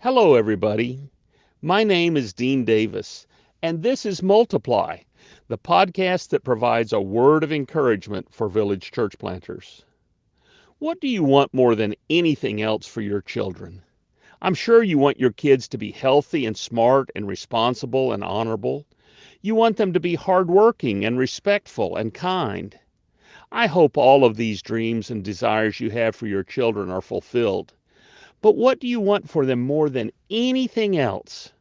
Hello, everybody. My name is Dean Davis, and this is Multiply, the podcast that provides a word of encouragement for village church planters. What do you want more than anything else for your children? I'm sure you want your kids to be healthy and smart and responsible and honorable. You want them to be hardworking and respectful and kind. I hope all of these dreams and desires you have for your children are fulfilled. But what do you want for them more than anything else?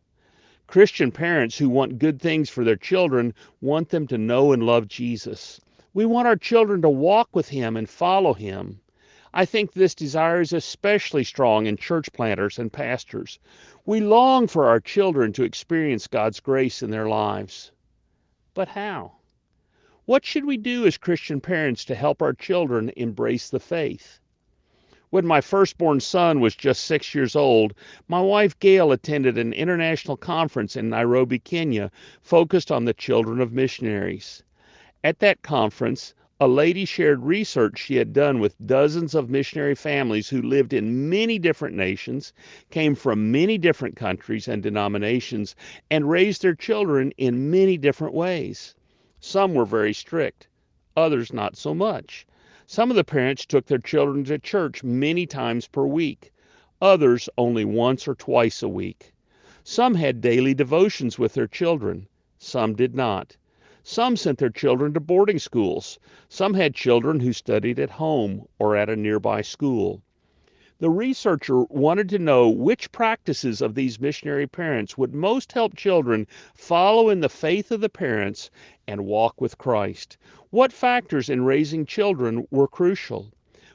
Christian parents who want good things for their children want them to know and love Jesus. We want our children to walk with Him and follow Him. I think this desire is especially strong in church planters and pastors. We long for our children to experience God's grace in their lives. But how? What should we do as Christian parents to help our children embrace the faith? When my firstborn son was just 6 years old, my wife Gail attended an international conference in Nairobi, Kenya, focused on the children of missionaries. At that conference, a lady shared research she had done with dozens of missionary families who lived in many different nations, came from many different countries and denominations, and raised their children in many different ways. Some were very strict, others not so much. Some of the parents took their children to church many times per week, others only once or twice a week. Some had daily devotions with their children, some did not. Some sent their children to boarding schools. Some had children who studied at home or at a nearby school. The researcher wanted to know which practices of these missionary parents would most help children follow in the faith of the parents and walk with Christ. What factors in raising children were crucial?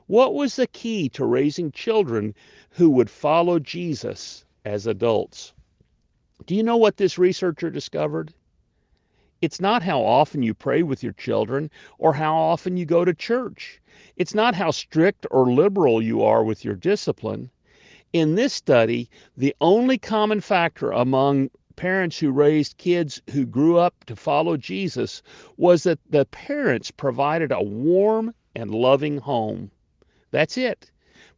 What was the key to raising children who would follow Jesus as adults? Do you know what this researcher discovered? It's not how often you pray with your children or how often you go to church. It's not how strict or liberal you are with your discipline. In this study, the only common factor among parents who raised kids who grew up to follow Jesus was that the parents provided a warm and loving home. That's it.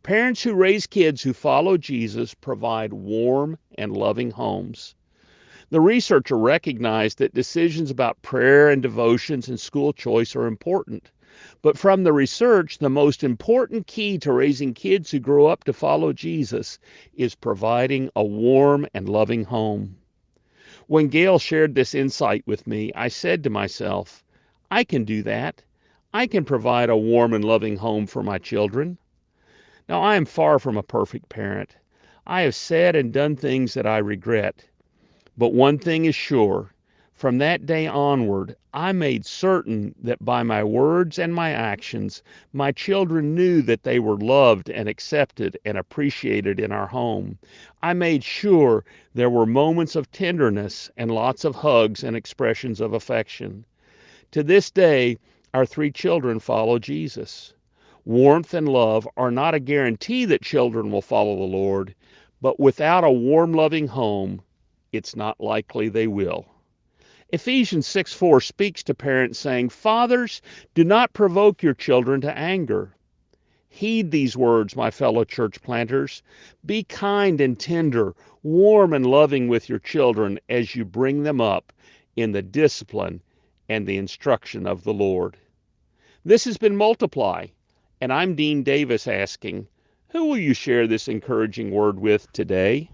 Parents who raise kids who follow Jesus provide warm and loving homes. The researcher recognized that decisions about prayer and devotions and school choice are important. But from the research, the most important key to raising kids who grow up to follow Jesus is providing a warm and loving home. When Gail shared this insight with me, I said to myself, I can do that. I can provide a warm and loving home for my children. Now, I am far from a perfect parent. I have said and done things that I regret. But one thing is sure, from that day onward, I made certain that by my words and my actions, my children knew that they were loved and accepted and appreciated in our home. I made sure there were moments of tenderness and lots of hugs and expressions of affection. To this day, our 3 children follow Jesus. Warmth and love are not a guarantee that children will follow the Lord, but without a warm, loving home, it's not likely they will. Ephesians 6:4 speaks to parents saying, Fathers, do not provoke your children to anger. Heed these words, my fellow church planters. Be kind and tender, warm and loving with your children as you bring them up in the discipline and the instruction of the Lord. This has been Multiply, and I'm Dean Davis asking, who will you share this encouraging word with today?